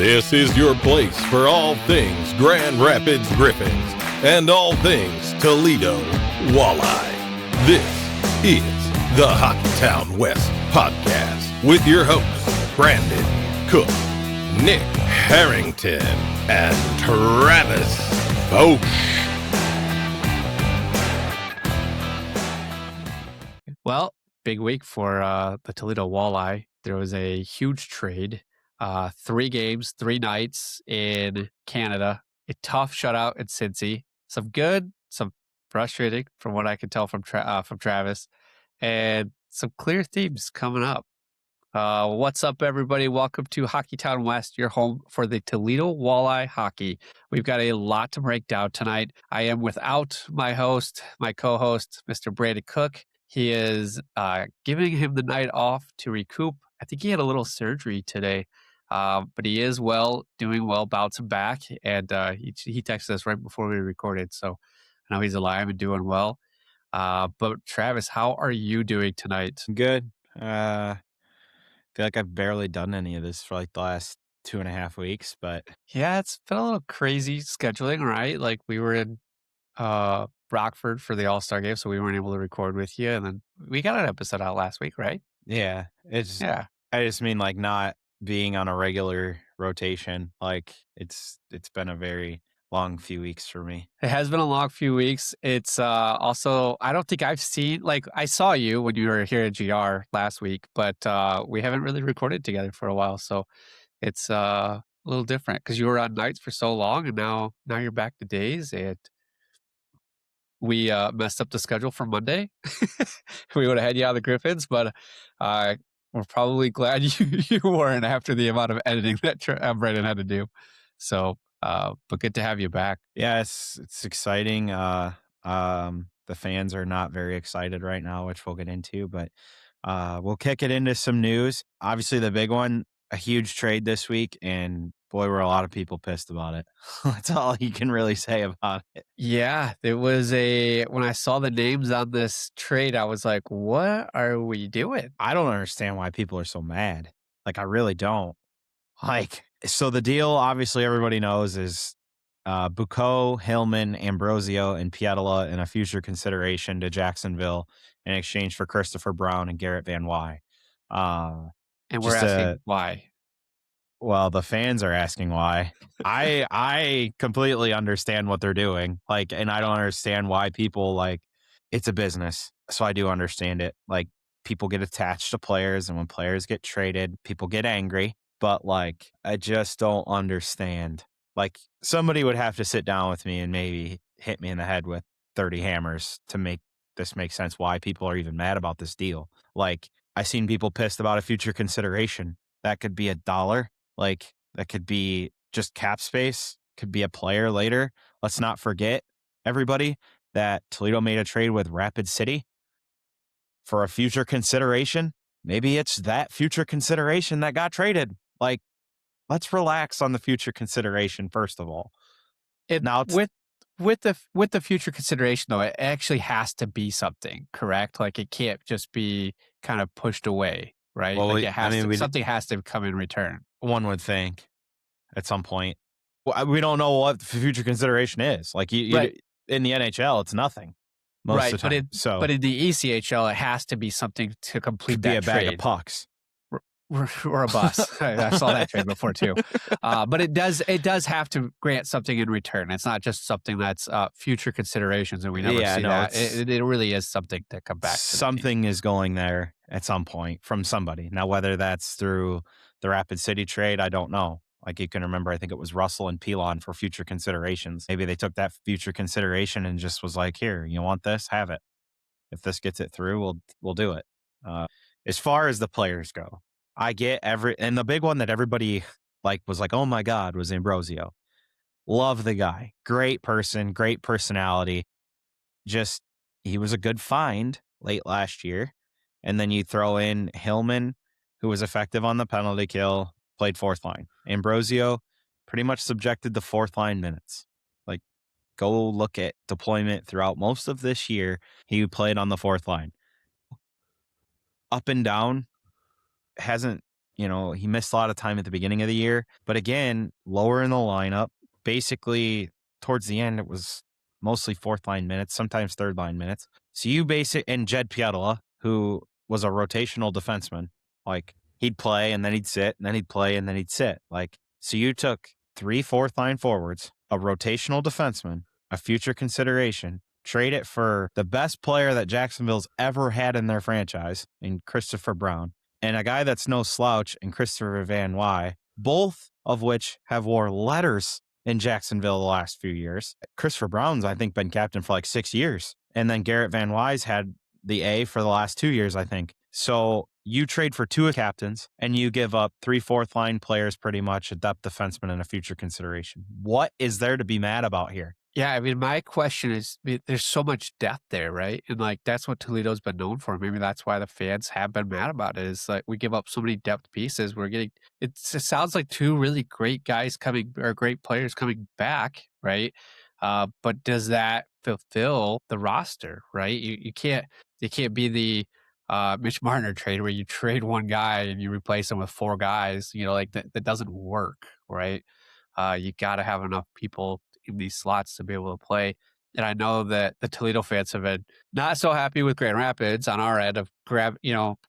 This is your place for all things Grand Rapids Griffins and all things Toledo Walleye. This is the Hockeytown West podcast with your hosts, Brandon Cook, Nick Harrington, and Travis Foch. Well, big week for the Toledo Walleye. There was a huge trade. 3 games, 3 nights in Canada. A tough shutout in Cincy. Some good, some frustrating from what I can tell from Travis. And some clear themes coming up. What's up, everybody? Welcome to Hockeytown West, your home for the Toledo Walleye hockey. We've got a lot to break down tonight. I am without my co-host, Mr. Brandon Cook. He is giving him the night off to recoup. I think he had a little surgery today, but he is doing well, bouncing back. And he texted us right before we recorded, so I know he's alive and doing well. But Travis, how are you doing tonight? Good. I feel like I've barely done any of this for like the last 2.5 weeks, but Yeah, it's been a little crazy scheduling, right? Like we were in Rockford for the All-Star game, so we weren't able to record with you, and then we got an episode out last week, right? yeah, I just mean like not being on a regular rotation. Like it's been a very long few weeks for me. It has been a long few weeks. It's also, I don't think I've seen, like I saw you when you were here at GR last week, but we haven't really recorded together for a while, so it's a little different because you were on nights for so long, and now you're back to days, and we messed up the schedule for Monday. We would have had you on the Griffins, but we're probably glad you weren't after the amount of editing that Brandon had to do. So, but good to have you back. Yeah, it's exciting. The fans are not very excited right now, which we'll get into, but we'll kick it into some news. Obviously, the big one, a huge trade this week, and boy, were a lot of people pissed about it. That's all you can really say about it. Yeah, there was when I saw the names on this trade, I was like, what are we doing? I don't understand why people are so mad. Like, I really don't. Like, so the deal, obviously, everybody knows is Bucco, Hillman, Ambrosio, and Pietola in a future consideration to Jacksonville in exchange for Christopher Brown and Garrett Van Wy. And we're asking why. Well, the fans are asking why. I completely understand what they're doing. Like, and I don't understand why people it's a business. So I do understand it. Like, people get attached to players, and when players get traded, people get angry. But like, I just don't understand. Like, somebody would have to sit down with me and maybe hit me in the head with 30 hammers to make this make sense why people are even mad about this deal. Like, I seen people pissed about a future consideration. That could be $1. Like, that could be just cap space, could be a player later. Let's not forget, everybody, that Toledo made a trade with Rapid City for a future consideration. Maybe it's that future consideration that got traded. Like, let's relax on the future consideration, first of all. With the future consideration, though, it actually has to be something, correct? Like, it can't just be kind of pushed away, right? Well, like something has to come in return. One would think at some point. Well, we don't know what the future consideration is. Like, Right. In the NHL, it's nothing most of the time. But in the ECHL, it has to be something to complete could that be a bag trade. of pucks. Or a bus. I saw that trade before too. But it does have to grant something in return. It's not just something that's future considerations, and we never see that. It really is something to come back to. Something is going there at some point from somebody. Now, whether that's through the Rapid City trade, I don't know. Like, you can remember, I think it was Russell and Pilon for future considerations. Maybe they took that future consideration and just was like, here, you want this? Have it. If this gets it through, we'll do it. As far as the players go, I get and the big one that everybody was like, oh my God, was Ambrosio. Love the guy. Great person, great personality. Just, he was a good find late last year. And then you throw in Hillman, who was effective on the penalty kill, played fourth line. Ambrosio pretty much subjected to fourth line minutes. Like, go look at deployment throughout most of this year. He played on the fourth line. Up and down, hasn't he missed a lot of time at the beginning of the year, but again, lower in the lineup. Basically, towards the end, it was mostly fourth line minutes, sometimes third line minutes. So and Jed Pietola, who was a rotational defenseman, like he'd play and then he'd sit, and then he'd play and then he'd sit. Like, so you took 3 fourth line forwards, a rotational defenseman, a future consideration, trade it for the best player that Jacksonville's ever had in their franchise in Christopher Brown, and a guy that's no slouch in Christopher Van Wy, both of which have wore letters in Jacksonville the last few years. Christopher Brown's, I think, been captain for like 6 years. And then Garrett Van Wy's had the A for the last 2 years, I think. So you trade for 2 captains and you give up 3 fourth line players, pretty much, a depth defenseman and a future consideration. What is there to be mad about here? Yeah, I mean, my question is, there's so much depth there, right? And like, that's what Toledo's been known for. Maybe that's why the fans have been mad about it. Is like, we give up so many depth pieces. It sounds like 2 really great guys great players coming back, right? But does that fulfill the roster, right? You can't be the Mitch Marner trade where you trade one guy and you replace him with 4 guys. Like that doesn't work, right? You got to have enough people in these slots to be able to play. And I know that the Toledo fans have been not so happy with Grand Rapids on our end of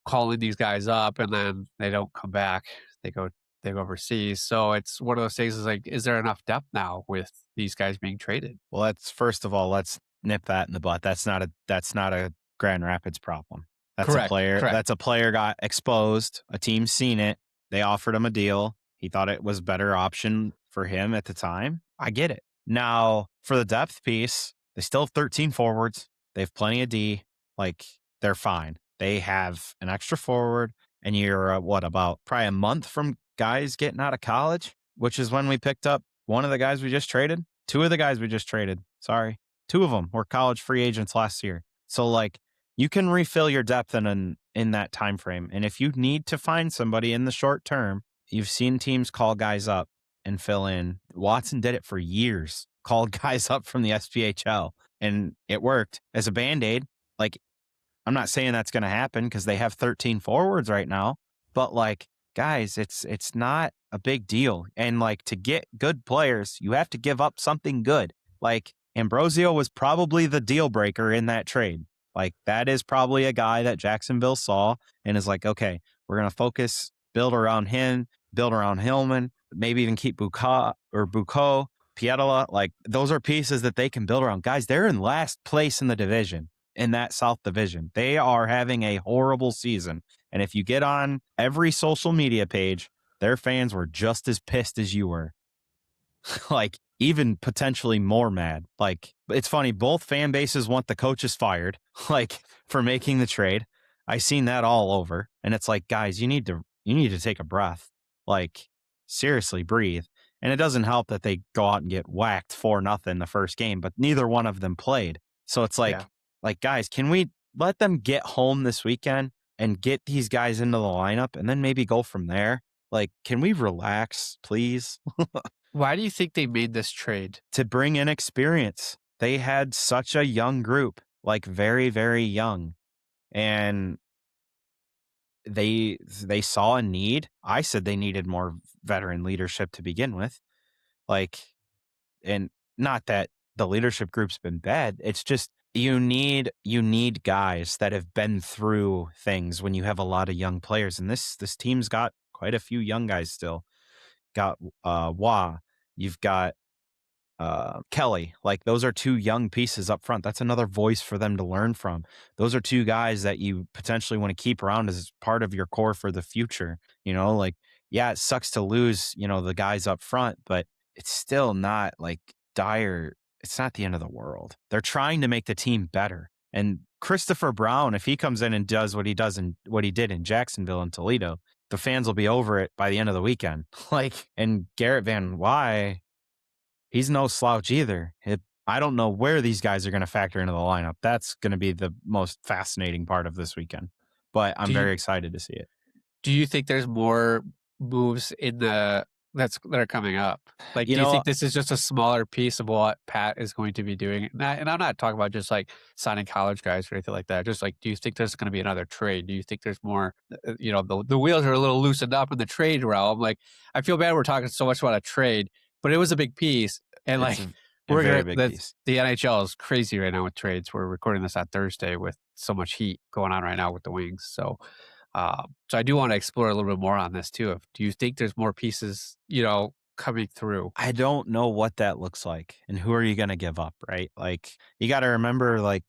calling these guys up and then they don't come back. They go overseas. So it's one of those things is like, is there enough depth now with these guys being traded? Well, first of all, let's nip that in the butt. That's not a Grand Rapids problem. That's Correct, a player. correct. That's a player got exposed. A team's seen it. They offered him a deal. He thought it was a better option for him at the time. I get it. Now, for the depth piece, they still have 13 forwards. They have plenty of D. Like, they're fine. They have an extra forward, and you're, about probably a month from guys getting out of college, which is when we picked up one of the guys we just traded. 2 of the guys we just traded. Sorry. 2 of them were college free agents last year. So, like, you can refill your depth in that time frame. And if you need to find somebody in the short term, you've seen teams call guys up and fill in. Watson did it for years, called guys up from the SPHL, and it worked as a Band-Aid. Like, I'm not saying that's going to happen because they have 13 forwards right now, but like, guys, it's not a big deal. And like, to get good players, you have to give up something good. Like, Ambrosio was probably the deal breaker in that trade. Like, that is probably a guy that Jacksonville saw and is like, okay, we're going to build around him, build around Hillman, maybe even keep Bucco, Pietola. Like, those are pieces that they can build around. Guys, they're in last place in the division, in that South Division. They are having a horrible season. And if you get on every social media page, their fans were just as pissed as you were. Like, even potentially more mad. Like, it's funny, both fan bases want the coaches fired, like, for making the trade. I seen that all over. And it's like, guys, you need to take a breath. Like, seriously, breathe. And it doesn't help that they go out and get whacked 4-0 the first game, but neither one of them played. So it's like, guys, can we let them get home this weekend and get these guys into the lineup and then maybe go from there? Like, can we relax, please? Why do you think they made this trade? To bring in experience. They had such a young group, like very, very young. And they saw a need. I said they needed more veteran leadership to begin with. Like, and not that the leadership group's been bad. It's just you need guys that have been through things when you have a lot of young players. And this team's got quite a few young guys still. Got Wah. You've got Kelly. Like, those are 2 young pieces up front. That's another voice for them to learn from. Those are 2 guys that you potentially want to keep around as part of your core for the future. Like, yeah, it sucks to lose, the guys up front, but it's still not like dire. It's not the end of the world. They're trying to make the team better. And Christopher Brown, if he comes in and does what he did in Jacksonville and Toledo, the fans will be over it by the end of the weekend. Like, and Garrett Van Wy, he's no slouch either. I don't know where these guys are going to factor into the lineup. That's going to be the most fascinating part of this weekend. But I'm very excited to see it. Do you think there's more moves in the that are coming up? Like, You do you know, think this is just a smaller piece of what Pat is going to be doing? And I'm not talking about just like signing college guys or anything like that. Just like, do you think there's going to be another trade? Do you think there's more? The wheels are a little loosened up in the trade realm. Like, I feel bad we're talking so much about a trade, but it was a big piece, and it's like a we're very gonna big piece. the NHL is crazy right now with trades. We're recording this on Thursday with so much heat going on right now with the Wings. So I do want to explore a little bit more on this too. Do you think there's more pieces, coming through? I don't know what that looks like, and who are you going to give up, right? Like, you got to remember,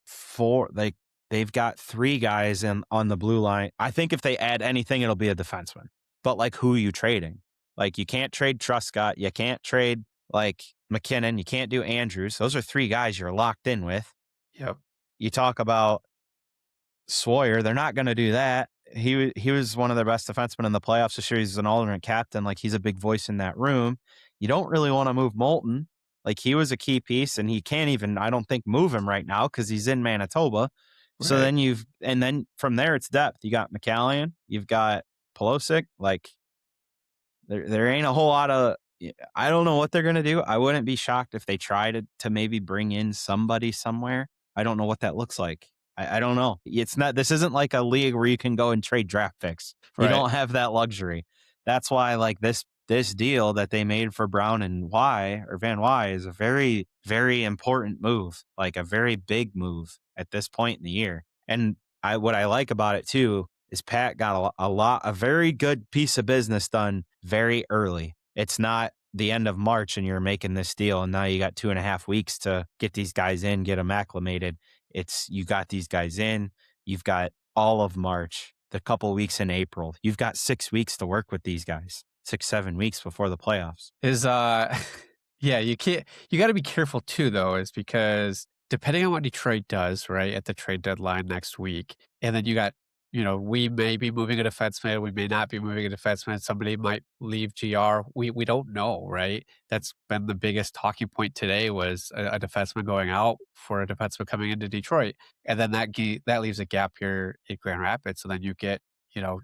they've got 3 guys on the blue line. I think if they add anything, it'll be a defenseman. But like, who are you trading? Like, you can't trade Truscott, you can't trade like McKinnon, you can't do Andrews. Those are 3 guys you're locked in with. Yep. You talk about Sawyer, they're not going to do that. He was one of their best defensemen in the playoffs this year. He's an alternate captain. Like, he's a big voice in that room. You don't really want to move Moulton. Like, he was a key piece, and he can't even, I don't think, move him right now because he's in Manitoba. So Right. then from there it's depth. You got McCallion, you've got Pelosic. Like, there ain't a whole lot of. I don't know what they're gonna do. I wouldn't be shocked if they tried to maybe bring in somebody somewhere. I don't know what that looks like. I don't know. It's not. This isn't like a league where you can go and trade draft picks. You Right. don't have that luxury. That's why, like, this deal that they made for Brown and Van Wy is a very, very important move. Like, a very big move at this point in the year. And what I like about it too is Pat got a very good piece of business done very early. It's not the end of March and you're making this deal and now you got 2.5 weeks to get these guys in, get them acclimated. You got these guys in, you've got all of March, the couple weeks in April. You've got 6 weeks to work with these guys, 6-7 weeks before the playoffs. Yeah, you got to be careful too, though, is because depending on what Detroit does, right, at the trade deadline next week, and then you got, we may be moving a defenseman, we may not be moving a defenseman, somebody might leave GR. We don't know, right? That's been the biggest talking point today was a defenseman going out for a defenseman coming into Detroit. And then that leaves a gap here in Grand Rapids. So then you get,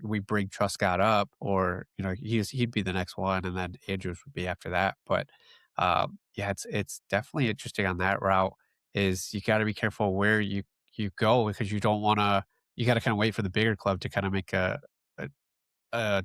we bring Truscott up or, he'd be the next one and then Andrews would be after that. But yeah, it's definitely interesting on that route is you got to be careful where you go because you don't want to, you got to kind of wait for the bigger club to kind of make a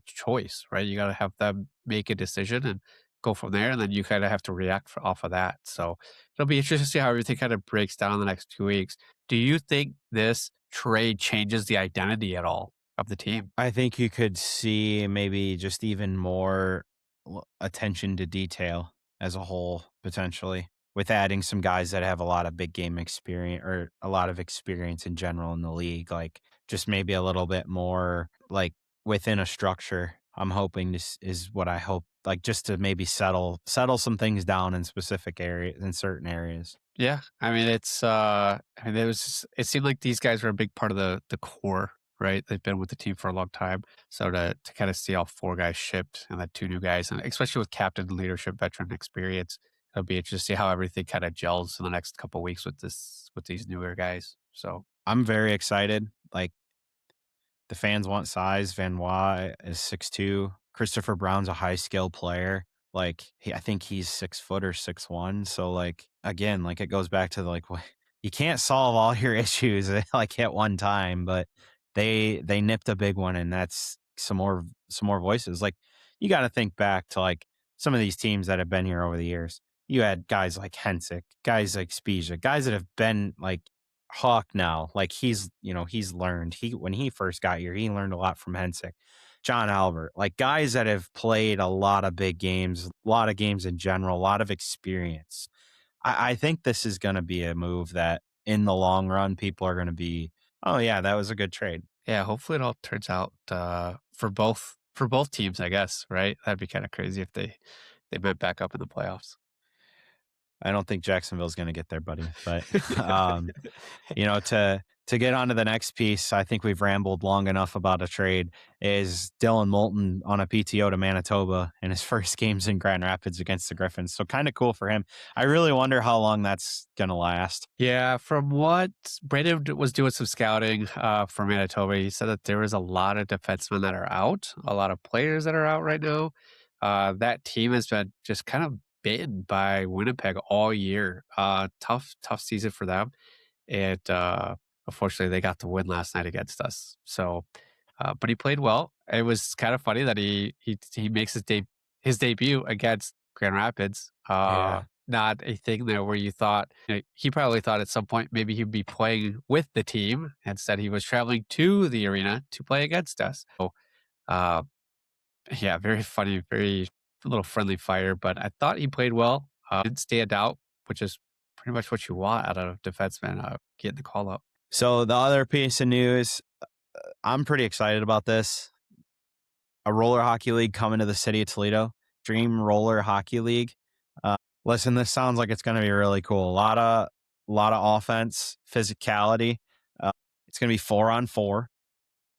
choice, right? You got to have them make a decision and go from there. And then you kind of have to react off of that. So it'll be interesting to see how everything kind of breaks down in the next 2 weeks. Do you think this trade changes the identity at all of the team? I think you could see maybe just even more attention to detail as a whole, potentially, with adding some guys that have a lot of big game experience or a lot of experience in general in the league. Like, just maybe a little bit more like within a structure. I'm hoping this is what I hope, like, just to maybe settle some things down in specific areas, in certain areas. Yeah. I mean, it seemed like these guys were a big part of the core, right? They've been with the team for a long time. So to kind of see all 4 guys shipped and then 2 new guys, and especially with captain leadership, veteran experience, it'll be interesting to see how everything kind of gels in the next couple of weeks with these newer guys. So I'm very excited. Like, the fans want size. Van Wy is 6'2". Christopher Brown's a high skill player. Like, I think he's 6 foot or 6'1". So, like, again, like, it goes back to like, you can't solve all your issues like at one time, but they nipped a big one, and that's some more voices. Like, you got to think back to like some of these teams that have been here over the years. You had guys like Hensick, guys like Spezia, guys that have been like Hawk now. Like, he's learned. When he first got here, he learned a lot from Hensick. John Albert, like, guys that have played a lot of big games, a lot of games in general, a lot of experience. I think this is going to be a move that in the long run, people are going to be, oh yeah, that was a good trade. yeah, hopefully it all turns out for both teams, I guess, right? That'd be kind of crazy if they went back up in the playoffs. I don't think Jacksonville's going to get there, buddy. But, to get on to the next piece, I think we've rambled long enough about a trade, is Dylan Moulton on a PTO to Manitoba in his first games in Grand Rapids against the Griffins. So kind of cool for him. I really wonder how long that's going to last. Yeah, from what Brandon was doing some scouting for Manitoba, he said that there is a lot of defensemen that are out, a lot of players that are out right now. that team has been just kind of bitten by Winnipeg all year. Tough season for them. And unfortunately, they got the win last night against us. So, but he played well. It was kind of funny that he makes his debut against Grand Rapids. Yeah. Not a thing there where you thought he probably thought at some point maybe he'd be playing with the team. Instead, he was traveling to the arena to play against us. So, uh, yeah, very funny, very little friendly fire. But I thought he played well. Didn't stand out, which is pretty much what you want out of a defenseman, getting the call up. So the other piece of news, I'm pretty excited about this. A roller hockey league coming to the city of Toledo, Dream Roller Hockey League. Listen, this sounds like it's going to be really cool. A lot of offense, physicality. It's going to be 4-on-4,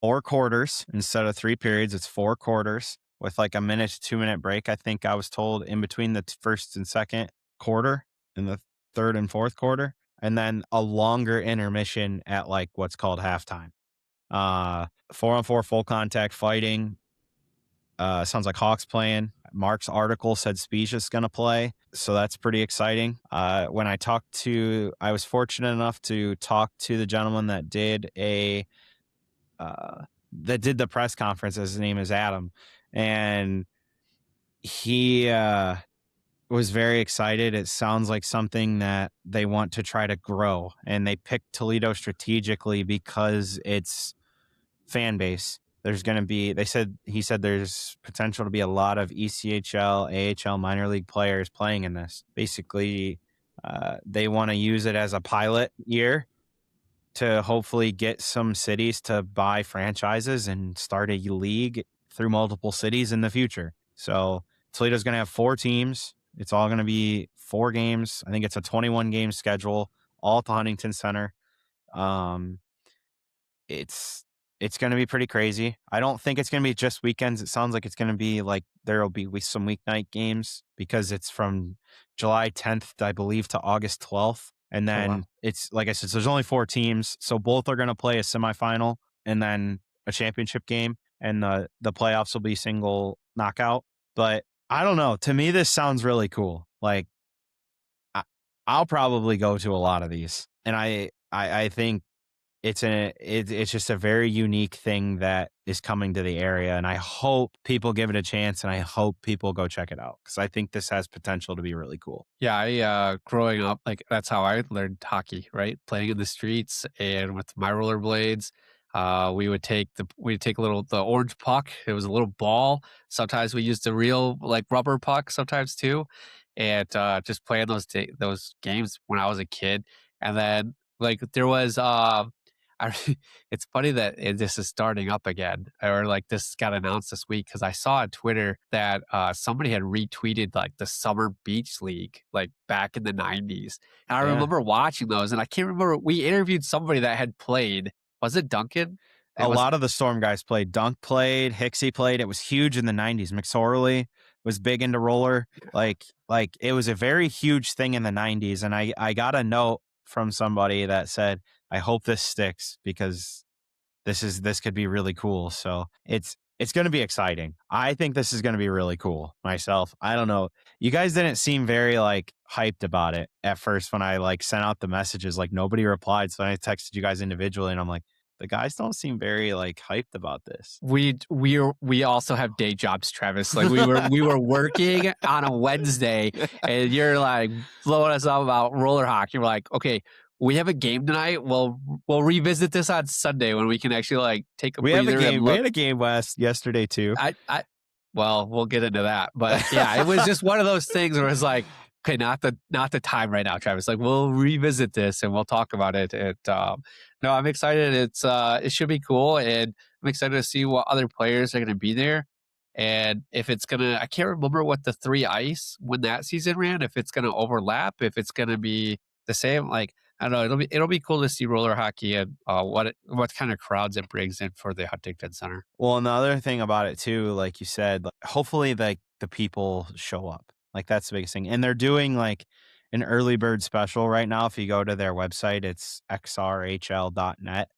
4 quarters instead of 3 periods. It's 4 quarters with like a 1 to 2 minute break. I think I was told in between the first and second quarter and the third and fourth quarter, and then a longer intermission at like what's called halftime. 4-on-4 full contact fighting. Sounds like Hawks playing. Mark's article said Specia's going to play, so that's pretty exciting. When I was fortunate enough to talk to the gentleman that did the press conference. His name is Adam, and he was very excited. It sounds like something that they want to try to grow, and they picked Toledo strategically because it's fan base. There's going to be, he said there's potential to be a lot of ECHL, AHL minor league players playing in this. Basically, they want to use it as a pilot year to hopefully get some cities to buy franchises and start a league through multiple cities in the future. So Toledo's going to have 4 teams. It's all going to be 4 games. I think it's a 21 game schedule, all at the Huntington Center. It's going to be pretty crazy. I don't think it's going to be just weekends. It sounds like it's going to be like there'll be some weeknight games because it's from July 10th, I believe, to August 12th. And then it's like I said, so there's only 4 teams. So both are going to play a semifinal and then a championship game. And the playoffs will be single knockout. But I don't know. To me, this sounds really cool. Like I'll probably go to a lot of these. And I think it's just a very unique thing that is coming to the area, and I hope people give it a chance, and I hope people go check it out because I think this has potential to be really cool. Yeah, I growing up, like that's how I learned hockey, right? Playing in the streets and with my rollerblades. We would take the orange puck. It was a little ball. Sometimes we used a real like rubber puck sometimes too, and just playing those games when I was a kid. And then like there was it's funny that this is starting up again, or like this got announced this week because I saw on Twitter that somebody had retweeted like the Summer Beach League like back in the 90s. And I remember watching those, and I can't remember. We interviewed somebody that had played. Was it Duncan? A lot of the Storm guys played. Dunk played. Hicksy played. It was huge in the 90s. McSorley was big into roller. Like it was a very huge thing in the 90s. And I got a note from somebody that said, I hope this sticks because this could be really cool. So it's going to be exciting. I think this is going to be really cool myself. I don't know. You guys didn't seem very like hyped about it at first when I like sent out the messages, like nobody replied. So I texted you guys individually and I'm like, the guys don't seem very like hyped about this. We also have day jobs, Travis. Like we were working on a Wednesday and you're like blowing us up about roller hockey. We're like, okay, we have a game tonight. We'll revisit this on Sunday when we can actually like take a breather. We had a game yesterday too. Well, we'll get into that. But yeah, it was just one of those things where it's like, okay, not the time right now, Travis. Like we'll revisit this and we'll talk about it. No, I'm excited. It should be cool, and I'm excited to see what other players are going to be there, and if it's gonna. I can't remember what the 3 ice when that season ran. If it's going to overlap, if it's going to be the same. Like I don't know. It'll be cool to see roller hockey and what kind of crowds it brings in for the Huntington Center. Well, and the other thing about it too, like you said, like, hopefully like the people show up. Like that's the biggest thing. And they're doing like an early bird special right now. If you go to their website, it's xrhl.net.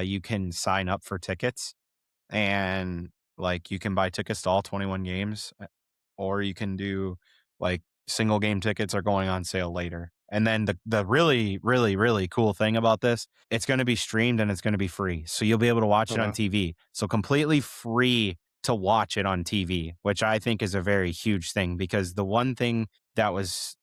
You can sign up for tickets and like you can buy tickets to all 21 games or you can do like single game tickets are going on sale later. And then the really, really, really cool thing about this, it's going to be streamed and it's going to be free. So you'll be able to watch it on TV. So completely free to watch it on TV, which I think is a very huge thing, because the one thing that was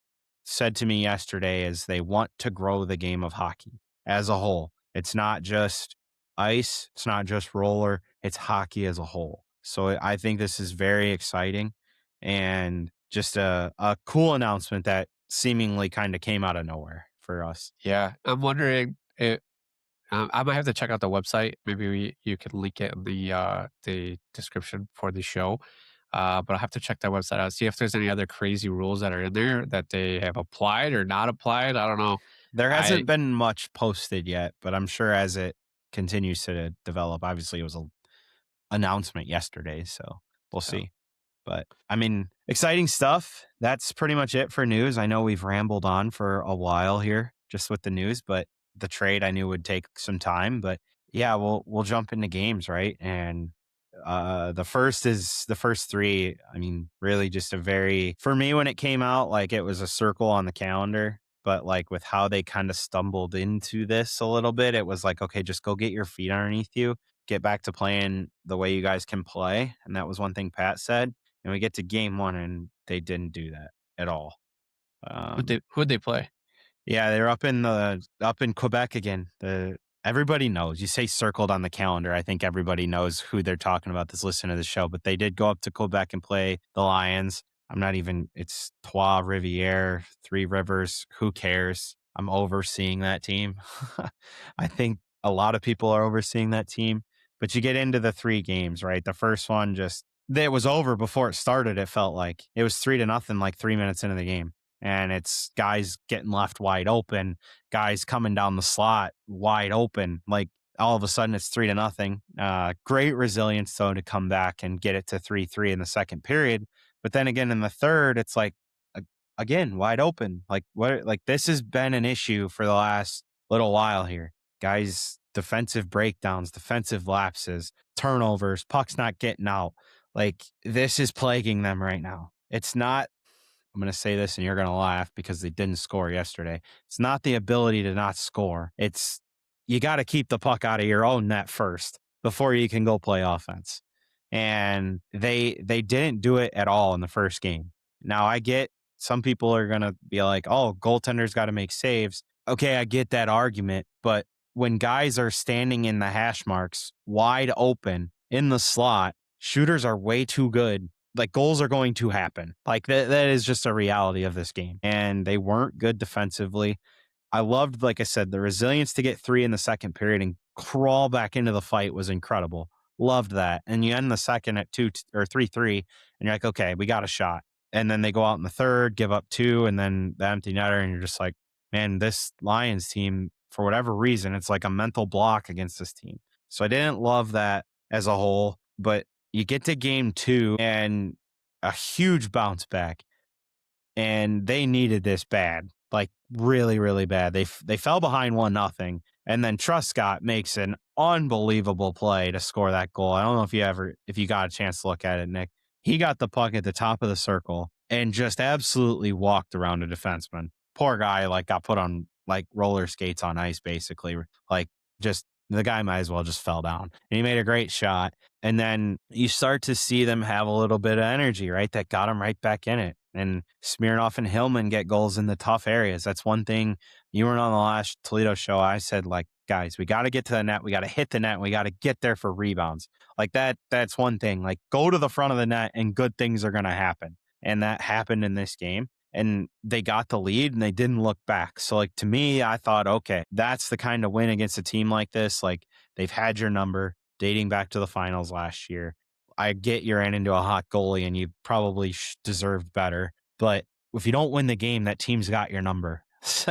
said to me yesterday is they want to grow the game of hockey as a whole. It's not just ice, it's not just roller, it's hockey as a whole. So I think this is very exciting and just a cool announcement that seemingly kind of came out of nowhere for us. Yeah, I'm wondering if I might have to check out the website. Maybe you can link it in the description for the show. But I'll have to check that website out, see if there's any other crazy rules that are in there that they have applied or not applied. I don't know. There hasn't been much posted yet, but I'm sure as it continues to develop, obviously it was an announcement yesterday, so we'll see. But I mean, exciting stuff. That's pretty much it for news. I know we've rambled on for a while here just with the news, but the trade I knew would take some time. But yeah, we'll jump into games, right? And the first three. I mean, really just for me, when it came out, like it was a circle on the calendar, but like with how they kind of stumbled into this a little bit, it was like, okay, just go get your feet underneath you, get back to playing the way you guys can play. And that was one thing Pat said. And we get to game one and they didn't do that at all. Who'd they play? Yeah, they're up in Quebec again. Everybody knows. You say circled on the calendar. I think everybody knows who they're talking about that's listening to the show. But they did go up to Quebec and play the Lions. It's Trois Rivières, Three Rivers. Who cares? I'm overseeing that team. I think a lot of people are overseeing that team. But you get into the three games, right? The first one it was over before it started. It felt like it was 3-0, like 3 minutes into the game. And it's guys getting left wide open, guys coming down the slot wide open. Like all of a sudden it's 3-0. Great resilience though to come back and get it to 3-3 in the second period. But then again in the third, it's like again wide open. Like what? Like this has been an issue for the last little while here. Guys, defensive breakdowns, defensive lapses, turnovers, pucks not getting out. Like this is plaguing them right now. It's not. I'm going to say this and you're going to laugh because they didn't score yesterday. It's not the ability to not score. It's you got to keep the puck out of your own net first before you can go play offense. And they didn't do it at all in the first game. Now I get some people are going to be like, oh, goaltenders got to make saves. Okay, I get that argument. But when guys are standing in the hash marks wide open in the slot, shooters are way too good. Like goals are going to happen. Like that is just a reality of this game. And they weren't good defensively. I loved, like I said, the resilience to get 3 in the second period and crawl back into the fight was incredible. Loved that. And you end the second at 2 or 3-3 and you're like, okay, we got a shot. And then they go out in the third, give up 2 and then the empty netter. And you're just like, man, this Lions team, for whatever reason, it's like a mental block against this team. So I didn't love that as a whole, but you get to game 2 and a huge bounce back, and they needed this bad, like really, really bad. They fell behind 1-0, and then Truscott makes an unbelievable play to score that goal. I don't know if you got a chance to look at it, Nick. He got the puck at the top of the circle and just absolutely walked around a defenseman. Poor guy, like got put on like roller skates on ice, basically. Like just the guy might as well just fell down. And he made a great shot. And then you start to see them have a little bit of energy, right? That got them right back in it. And Smirnoff and Hillman get goals in the tough areas. That's one thing. You weren't on the last Toledo show. I said, like, guys, we got to get to the net. We got to hit the net. We got to get there for rebounds. Like that's one thing. Like go to the front of the net and good things are going to happen. And that happened in this game. And they got the lead and they didn't look back. So like to me, I thought, okay, that's the kind of win against a team like this. Like they've had your number dating back to the finals last year. I get you're into a hot goalie and you probably deserved better. But if you don't win the game, that team's got your number.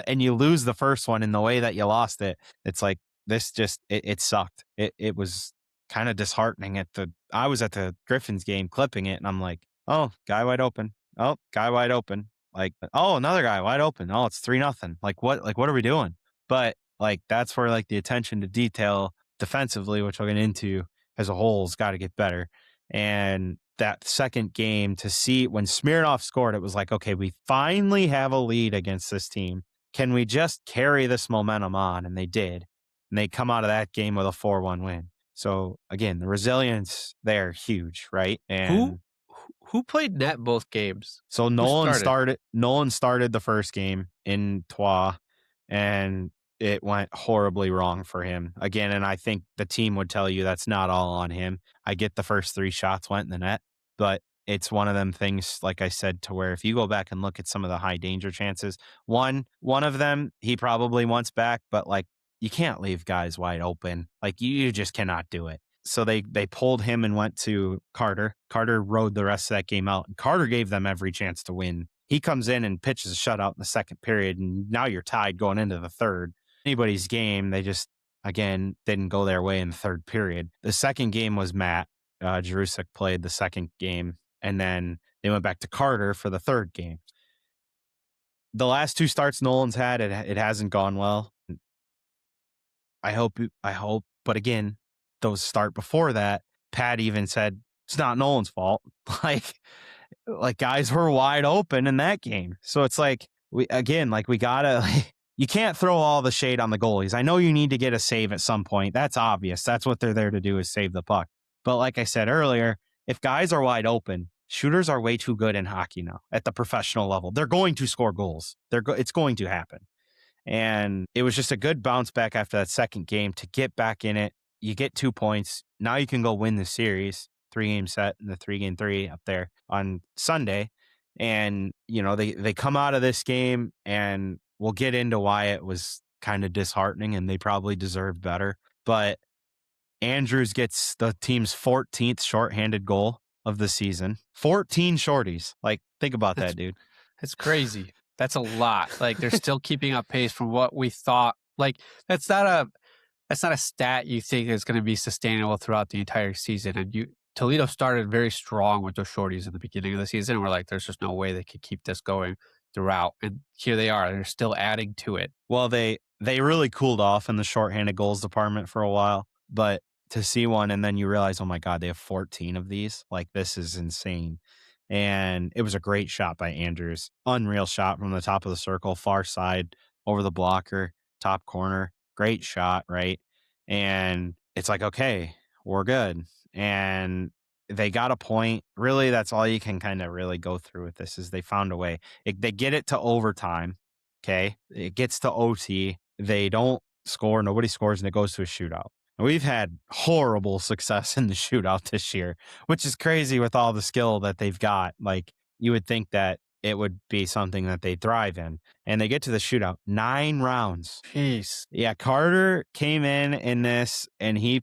And you lose the first one in the way that you lost it. It's like this just, it sucked. It was kind of disheartening I was at the Griffins game clipping it and I'm like, oh, guy wide open. Oh, guy wide open. Like, oh, another guy wide open. Oh, it's 3-0. Like what are we doing? But like, that's where like the attention to detail defensively, which I'll get into as a whole, has got to get better. And that second game to see when Smirnoff scored, it was like, okay, we finally have a lead against this team. Can we just carry this momentum on? And they did. And they come out of that game with a 4-1 win. So again, the resilience there, huge, right? And who played net both games? so Nolan started the first game in Troyes, and it went horribly wrong for him again. And I think the team would tell you that's not all on him. I get the first 3 shots went in the net, but it's one of them things, like I said, to where if you go back and look at some of the high danger chances, one of them he probably wants back, but like you can't leave guys wide open. Like you just cannot do it. So they pulled him and went to Carter. Carter rode the rest of that game out, and Carter gave them every chance to win. He comes in and pitches a shutout in the second period, and now you're tied going into the third. Anybody's game, they just, again, didn't go their way in the third period. The second game was Matt. Jarusik played the second game, and then they went back to Carter for the third game. The last 2 starts Nolan's had, it hasn't gone well. I hope, but again, those start before that, Pat even said it's not Nolan's fault. like guys were wide open in that game. So it's like we gotta you can't throw all the shade on the goalies. I know you need to get a save at some point. That's obvious. That's what they're there to do, is save the puck. But like I said earlier, if guys are wide open, shooters are way too good in hockey now at the professional level. They're going to score goals. It's going to happen. And it was just a good bounce back after that second game to get back in it. You get 2 points. Now you can go win the series, 3-game set and the 3-game 3 up there on Sunday. And, you know, they come out of this game, and we'll get into why it was kind of disheartening and they probably deserved better. But Andrews gets the team's 14th shorthanded goal of the season. 14 shorties. Like, think about that, dude. It's crazy. That's a lot. Like, they're still keeping up pace from what we thought. Like, that's not a stat you think is going to be sustainable throughout the entire season. And Toledo started very strong with those shorties in the beginning of the season. And we're like, there's just no way they could keep this going throughout. And here they are. They're still adding to it. Well, they really cooled off in the shorthanded goals department for a while. But to see one and then you realize, oh my God, they have 14 of these. Like, this is insane. And it was a great shot by Andrews. Unreal shot from the top of the circle, far side, over the blocker, top corner. Great shot, right? And it's like, okay, we're good. And they got a point. Really, that's all you can kind of really go through with this, is they found a way. They get it to overtime, okay? It gets to OT. They don't score. Nobody scores, and it goes to a shootout. And we've had horrible success in the shootout this year, which is crazy with all the skill that they've got. Like, you would think that it would be something that they thrive in. And they get to the shootout, 9 rounds. Jeez. Yeah, Carter came in this, and he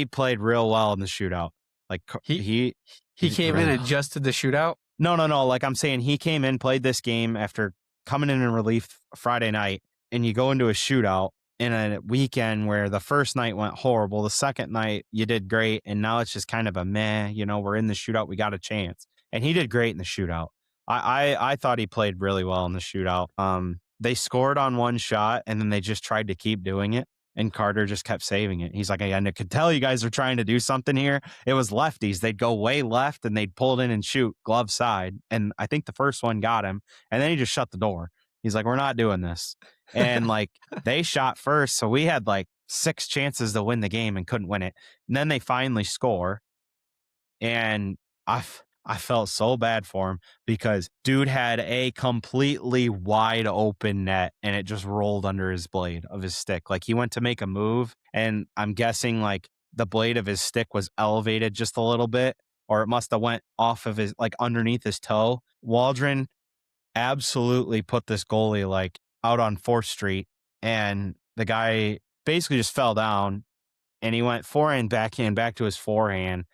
played real well in the shootout. Like, he came in and adjusted the shootout? No. Like, I'm saying he came in, played this game after coming in relief Friday night, and you go into a shootout in a weekend where the first night went horrible. The second night you did great, and now it's just kind of a meh, we're in the shootout, we got a chance. And he did great in the shootout. I thought he played really well in the shootout. They scored on one shot, and then they just tried to keep doing it, and Carter just kept saving it. He's like, I could tell you guys are trying to do something here. It was lefties. They'd go way left, and they'd pull it in and shoot glove side. And I think the first one got him, and then he just shut the door. He's like, we're not doing this. And like, they shot first. So we had like 6 chances to win the game and couldn't win it. And then they finally score. And I felt so bad for him, because dude had a completely wide open net, and it just rolled under his blade of his stick. Like, he went to make a move, and I'm guessing like the blade of his stick was elevated just a little bit, or it must have went off of his, like, underneath his toe. Waldron absolutely put this goalie like out on 4th Street, and the guy basically just fell down, and he went forehand, backhand, back to his forehand,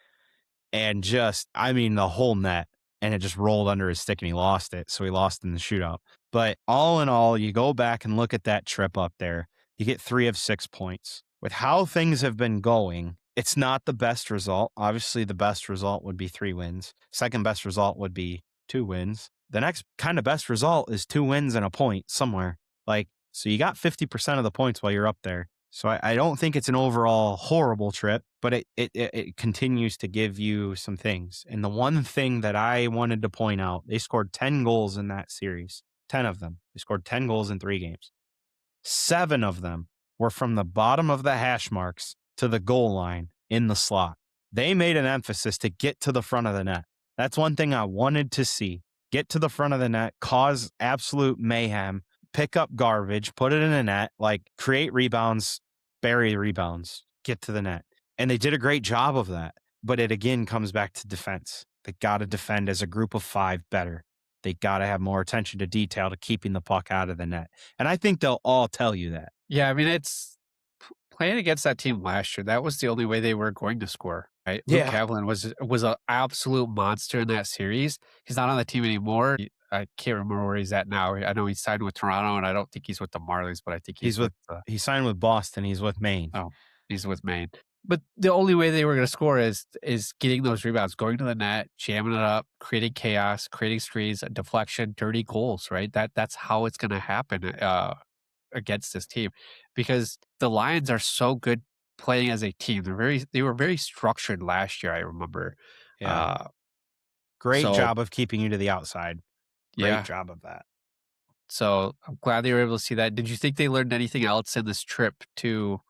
and just, the whole net, and it just rolled under his stick, and he lost it. So he lost in the shootout. But all in all, you go back and look at that trip up there, you get 3 of 6 points. With how things have been going, it's not the best result. Obviously, the best result would be 3 wins. Second best result would be 2 wins. The next kind of best result is 2 wins and a point somewhere. Like, so you got 50% of the points while you're up there. So I don't think it's an overall horrible trip, but it continues to give you some things. And the one thing that I wanted to point out, they scored 10 goals in that series, 10 of them. They scored 10 goals in 3 games. 7 of them were from the bottom of the hash marks to the goal line in the slot. They made an emphasis to get to the front of the net. That's one thing I wanted to see. Get to the front of the net, cause absolute mayhem, pick up garbage, put it in a net, like create rebounds, bury rebounds, get to the net. And they did a great job of that. But it again comes back to defense. They got to defend as a group of 5 better. They got to have more attention to detail to keeping the puck out of the net. And I think they'll all tell you that. Yeah, I mean, it's playing against that team last year. That was the only way they were going to score, right? Yeah. Luke Kavlin was an absolute monster in that series. He's not on the team anymore. I can't remember where he's at now. I know he signed with Toronto, and I don't think he's with the Marlies, but I think He's with he signed with Boston. He's with Maine. Oh, he's with Maine. But the only way they were going to score is getting those rebounds, going to the net, jamming it up, creating chaos, creating screens, deflection, dirty goals, right? That's how it's going to happen against this team, because the Lions are so good playing as a team. They were very structured last year, I remember. Yeah. Great job of keeping you to the outside. Great job of that. So I'm glad they were able to see that. Did you think they learned anything else in this trip to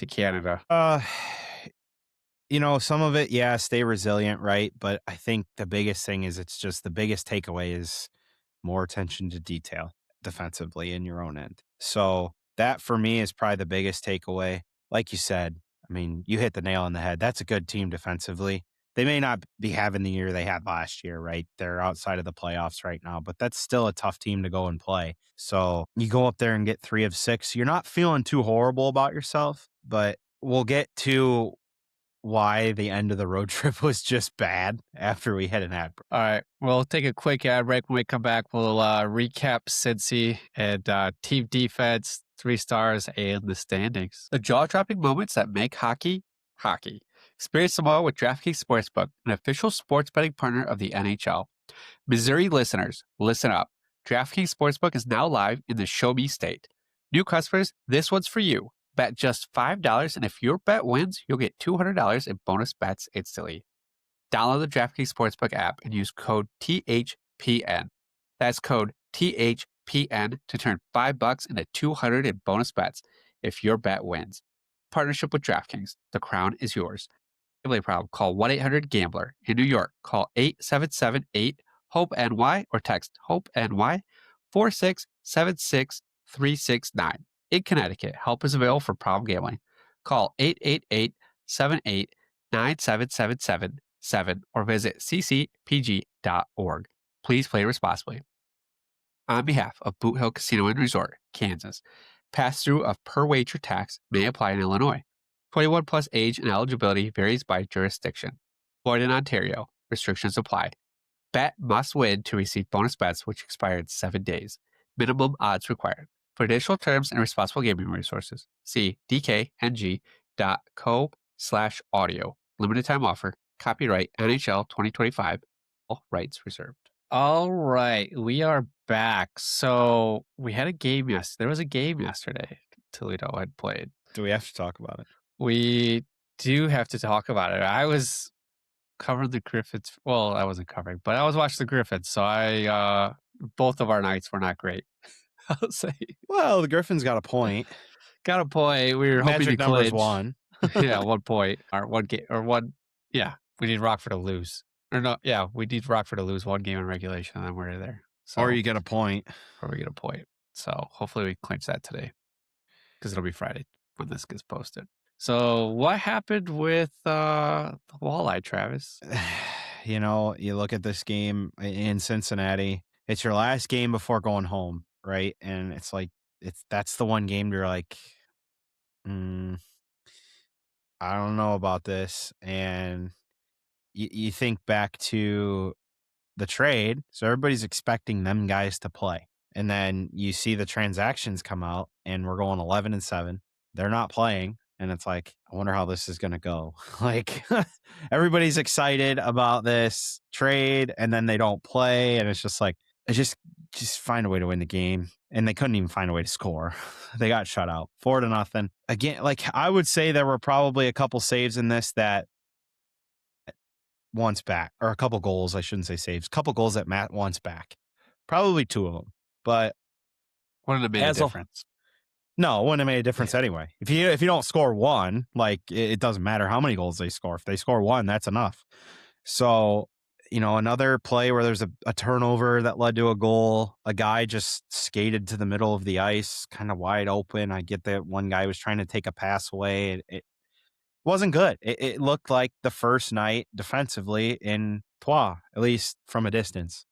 Canada? Some of it, stay resilient, right? But I think the biggest thing is it's just the biggest takeaway is more attention to detail defensively in your own end. So that for me is probably the biggest takeaway. Like you said, I mean, you hit the nail on the head. That's a good team defensively. They may not be having the year they had last year, right? They're outside of the playoffs right now, but that's still a tough team to go and play. So you go up there and get 3 of 6. You're not feeling too horrible about yourself, but we'll get to why the end of the road trip was just bad after we hit an ad break. All right. We'll take a quick ad break. When we come back, we'll recap Cincy and team defense, 3 stars, and the standings. The jaw-dropping moments that make hockey, hockey. Experience them all with DraftKings Sportsbook, an official sports betting partner of the NHL. Missouri listeners, listen up. DraftKings Sportsbook is now live in the Show Me state. New customers, this one's for you. Bet just $5, and if your bet wins, you'll get $200 in bonus bets instantly. Download the DraftKings Sportsbook app and use code THPN. That's code THPN to turn $5 into $200 in bonus bets if your bet wins. Partnership with DraftKings. The crown is yours. Gambling problem? Call 1-800-GAMBLER. In New York, call 877-8-HOPE-NY or text HOPE-NY 4676369. In Connecticut, help is available for problem gambling. Call 888-78-9777 or visit ccpg.org. Please play responsibly. On behalf of Boot Hill Casino and Resort, Kansas, pass-through of per-wager tax may apply in Illinois. 21 plus age and eligibility varies by jurisdiction. Florida and Ontario, restrictions apply. Bet must win to receive bonus bets which expire in 7 days. Minimum odds required. For additional terms and responsible gaming resources, see dkng.co/audio. Limited time offer. Copyright NHL 2025. All rights reserved. All right, we are back. So we had a game yesterday. There was a game yesterday Toledo had played. Do we have to talk about it? We do have to talk about it. I was covering the Griffins. Well, I wasn't covering, but I was watching the Griffins. So both of our nights were not great. I'll say. Well, the Griffins got a point. Got a point. We were hoping to numbers clinch. 1. Yeah, 1 point. Or 1 game or 1. Yeah, we need Rockford to lose. Or no, yeah, we need Rockford to lose 1 game in regulation, and then we're there. So, or you get a point. Or we get a point. So hopefully we clinch that today, because it'll be Friday when this gets posted. So what happened with the Walleye, Travis? You look at this game in Cincinnati. It's your last game before going home, right? And it's like that's the one game you're like, I don't know about this. And you think back to the trade. So everybody's expecting them guys to play. And then you see the transactions come out and we're going 11-7. They're not playing. And it's like, I wonder how this is going to go. Like everybody's excited about this trade and then they don't play. And it's just like, just find a way to win the game. and they couldn't even find a way to score. They got shut out 4-0. Again, like I would say there were probably a couple saves in this that wants back, or a couple goals. I shouldn't say saves, a couple goals that Matt wants back. Probably 2 of them, but wouldn't have made a difference. No, it wouldn't have made a difference anyway. If you don't score one, like it doesn't matter how many goals they score. If they score one, that's enough. So, another play where there's a turnover that led to a goal. A guy just skated to the middle of the ice, kind of wide open. I get that one guy was trying to take a pass away. It wasn't good. It looked like the first night defensively in Troyes, at least from a distance.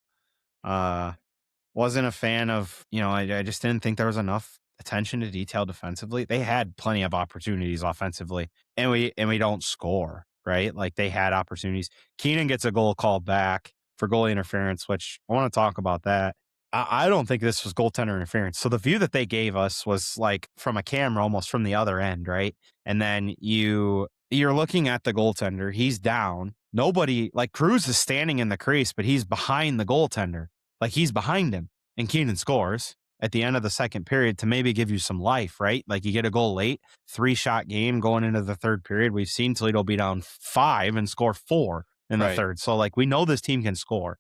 Wasn't a fan of, I just didn't think there was enough attention to detail defensively. They had plenty of opportunities offensively, and we don't score, right? Like they had opportunities. Keenan gets a goal called back for goalie interference, which I want to talk about that. I don't think this was goaltender interference. So the view that they gave us was like from a camera, almost from the other end, right? And then you're looking at the goaltender. He's down. Nobody, like Cruz is standing in the crease, but he's behind the goaltender. Like he's behind him, and Keenan scores at the end of the second period to maybe give you some life, right? Like you get a goal late, 3-shot game going into the third period. We've seen Toledo be down 5 and score 4 in the third. So like we know this team can score.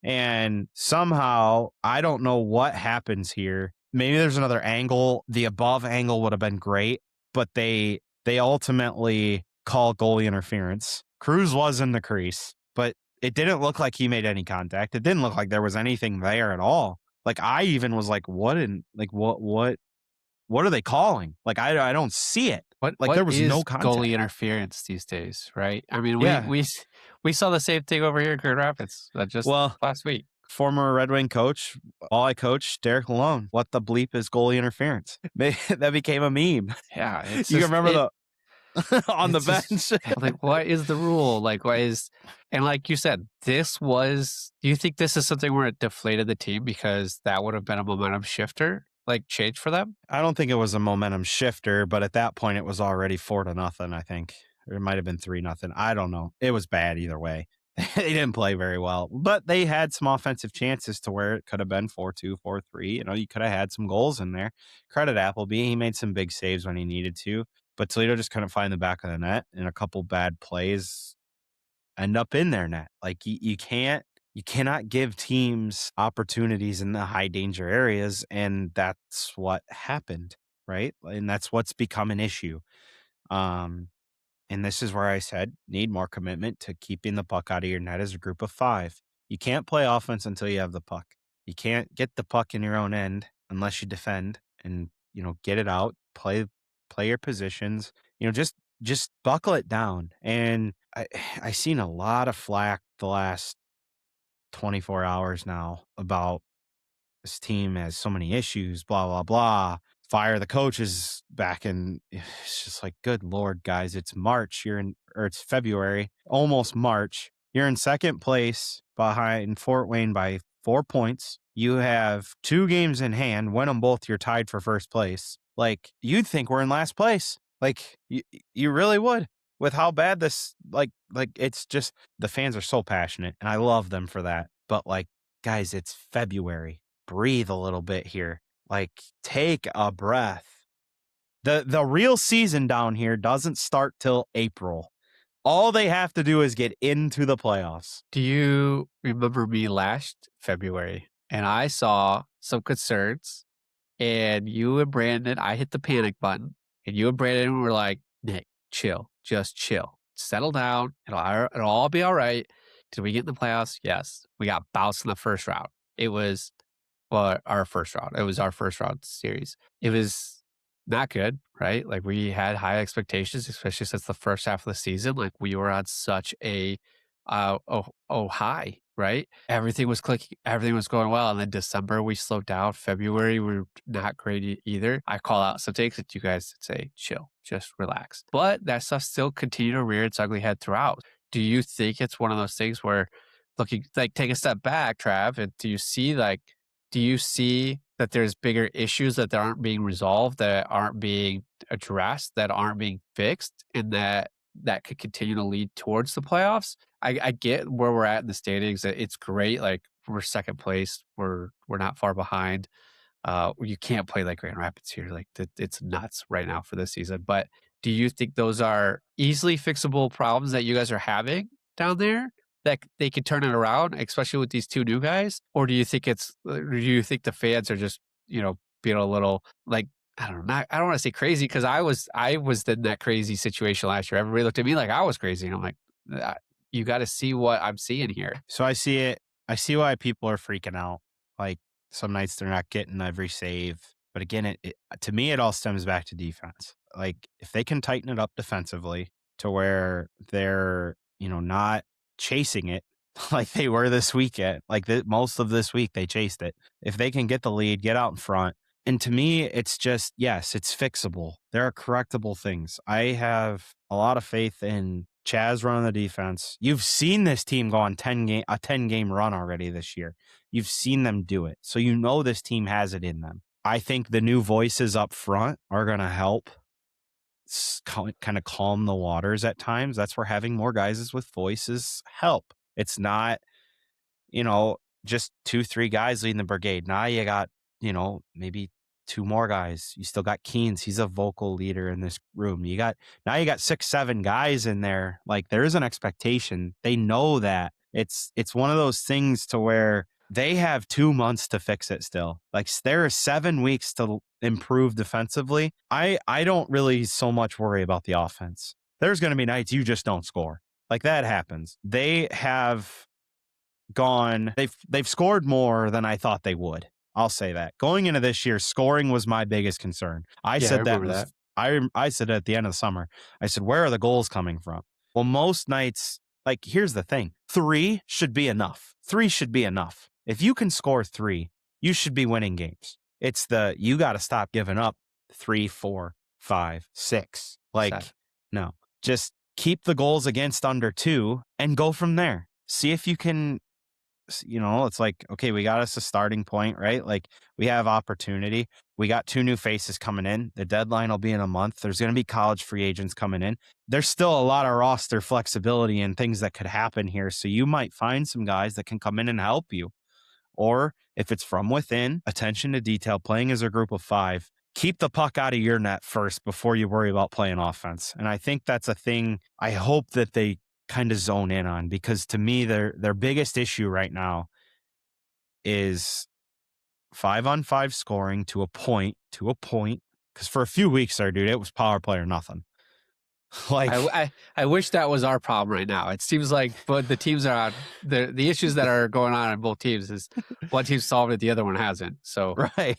And somehow, I don't know what happens here. Maybe there's another angle. The above angle would have been great, but they ultimately call goalie interference. Cruz was in the crease, but it didn't look like he made any contact. It didn't look like there was anything there at all. Like I even was like, what are they calling? Like I don't see it. What there was no contact. Goalie interference these days, right? I mean, we saw the same thing over here in Grand Rapids last week. Former Red Wing coach, Walleye coach, Derek Lalone. What the bleep is goalie interference? That became a meme. Yeah, you remember on the bench. Like, what is the rule? Like, and like you said, do you think this is something where it deflated the team because that would have been a momentum shifter, like change for them? I don't think it was a momentum shifter, but at that point it was already 4-0, I think. Or it might have been 3-0. I don't know. It was bad either way. They didn't play very well, but they had some offensive chances to where it could have been 4-2, 4-3. You could have had some goals in there. Credit Appleby. He made some big saves when he needed to. But Toledo just couldn't find the back of the net, and a couple bad plays end up in their net. Like you cannot give teams opportunities in the high danger areas, and that's what happened, right? And that's what's become an issue. And this is where I said need more commitment to keeping the puck out of your net as a group of 5. You can't play offense until you have the puck. You can't get the puck in your own end unless you defend and get it out, play your positions, just buckle it down. And I seen a lot of flack the last 24 hours now about this team has so many issues, blah, blah, blah. Fire the coaches back in. It's just like, good Lord, guys, it's March. It's February, almost March. You're in second place behind Fort Wayne by 4 points. You have 2 games in hand, win them both, you're tied for first place. Like, you'd think we're in last place. Like, you really would. With how bad this, like it's just, the fans are so passionate, and I love them for that. But, like, guys, it's February. Breathe a little bit here. Like, take a breath. The real season down here doesn't start till April. All they have to do is get into the playoffs. Do you remember me last February? And I saw some concerns, and you and Brandon, I hit the panic button, and you and Brandon were like, Nick, chill, just chill, settle down. It'll all be all right. Did we get in the playoffs? Yes. We got bounced in the first round. It was our first round. It was our first round series. It was not good, right? Like we had high expectations, especially since the first half of the season. Like we were on such a high, right? Everything was clicking, everything was going well. And then December we slowed down. February we were not great either. I call out some things that you guys say, chill, just relax. But that stuff still continued to rear its ugly head throughout. Do you think it's one of those things where looking, like, take a step back, Trav, and do you see that there's bigger issues that aren't being resolved, that aren't being addressed, that aren't being fixed, and that could continue to lead towards the playoffs? I get where we're at in the standings. It's great. Like we're second place. We're not far behind. You can't play like Grand Rapids here. Like it's nuts right now for this season. But do you think those are easily fixable problems that you guys are having down there that they can turn it around, especially with these two new guys? Or do you think do you think the fans are just, being a little like, I don't know, I don't want to say crazy because I was in that crazy situation last year. Everybody looked at me like I was crazy. And I'm like, you got to see what I'm seeing here. So I see it. I see why people are freaking out. Like some nights they're not getting every save. But again, to me, it all stems back to defense. Like if they can tighten it up defensively to where they're, not chasing it like they were this weekend, most of this week, they chased it. If they can get the lead, get out in front. And to me, it's just, yes, it's fixable. There are correctable things. I have a lot of faith in Chaz running the defense. You've seen this team go on a 10-game run already this year. You've seen them do it. So you know this team has it in them. I think the new voices up front are going to help kind of calm the waters at times. That's where having more guys with voices help. It's not, just 2-3 guys leading the brigade. Now you got, maybe 2 more guys. You still got Keynes. He's a vocal leader in this room. You got 6-7 guys in there. Like there is an expectation. They know that it's one of those things to where they have 2 months to fix it still. Like there are 7 weeks to improve defensively. I don't really so much worry about the offense. There's going to be nights you just don't score. Like that happens. They have they've scored more than I thought they would. I'll say that. Going into this year, scoring was my biggest concern. I said that. I said at the end of the summer, I said, where are the goals coming from? Well, most nights, like here's the thing. 3 should be enough. 3 should be enough. If you can score 3, you should be winning games. It's you got to stop giving up 3, 4, 5, 6. No, just keep the goals against under 2 and go from there. See if you can, it's like, okay, we got us a starting point, right? Like we have opportunity. We got 2 new faces coming in. The deadline will be in a month. There's going to be college free agents coming in. There's still a lot of roster flexibility and things that could happen here. So you might find some guys that can come in and help you. Or if it's from within, attention to detail, playing as a group of 5, keep the puck out of your net first before you worry about playing offense. And I think that's a thing I hope that they kind of zone in on, because to me, their biggest issue right now is 5-on-5 scoring to a point, because for a few weeks there, dude, it was power play or nothing. Like I wish that was our problem right now. It seems like, but the teams are on the issues that are going on in both teams is one team solved it, the other one hasn't. So right,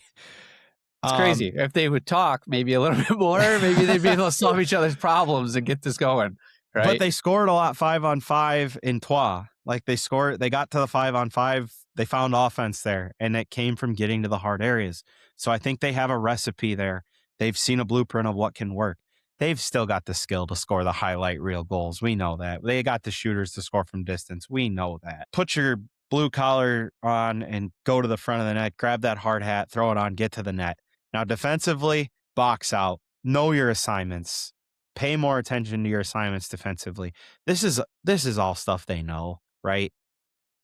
it's crazy. If they would talk maybe a little bit more, maybe they'd be able to solve each other's problems and get this going. Right? But they scored a lot 5-on-5 in Trois. Like they got to the 5-on-5. They found offense there, and it came from getting to the hard areas. So I think they have a recipe there. They've seen a blueprint of what can work. They've still got the skill to score the highlight reel goals. We know that. They got the shooters to score from distance. We know that. Put your blue collar on and go to the front of the net, grab that hard hat, throw it on, get to the net. Now defensively, box out. Know your assignments. Pay more attention to your assignments defensively. This is all stuff they know, right?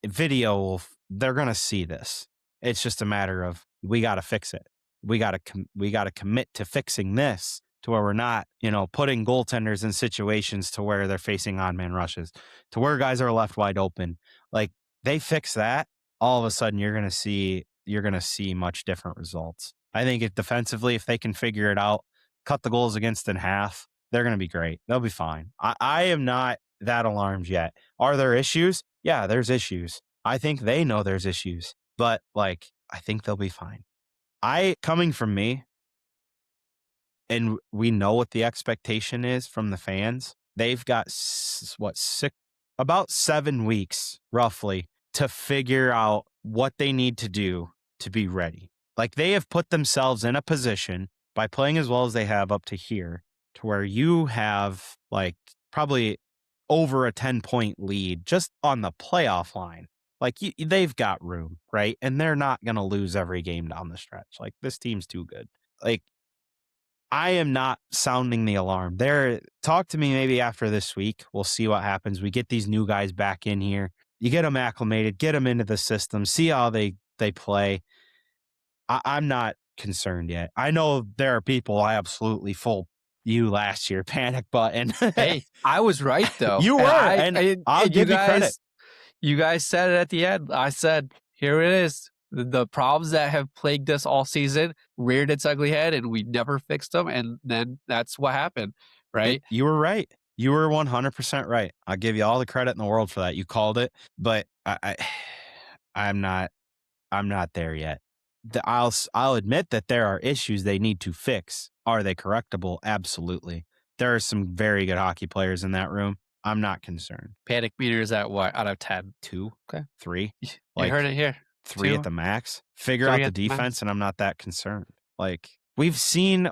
Video, they're going to see this. It's just a matter of we got to fix it. We got to commit to fixing this to where we're not, putting goaltenders in situations to where they're facing on-man rushes, to where guys are left wide open. Like they fix that, all of a sudden you're going to see much different results. I think if they can figure it out, cut the goals against in half, they're going to be great. They'll be fine. I am not that alarmed yet. Are there issues? Yeah, there's issues. I think they know there's issues, but I think they'll be fine. Coming from me, and we know what the expectation is from the fans. They've got about 7 weeks roughly to figure out what they need to do to be ready. Like they have put themselves in a position by playing as well as they have up to here to where you have probably over a 10-point lead just on the playoff line. They've got room, right? And they're not going to lose every game down the stretch. This team's too good. I am not sounding the alarm. Talk to me maybe after this week. We'll see what happens. We get these new guys back in here. You get them acclimated, get them into the system, see how they play. I'm not concerned yet. I know there are people I absolutely full you last year panic button. Hey, I was right though. You were, and I'll give you credit. You guys said it at the end. I said, here it is. The problems that have plagued us all season reared its ugly head, and we never fixed them. And then that's what happened, right? You were right. You were 100% right. I'll give you all the credit in the world for that. You called it, but I'm not there yet. I'll admit that there are issues they need to fix. Are they correctable? Absolutely. There are some very good hockey players in that room. I'm not concerned. Panic meter is at what, out of 10? 2, Okay. 3. You heard it here. 3 at the max. Figure out the defense, and I'm not that concerned. Like, we've seen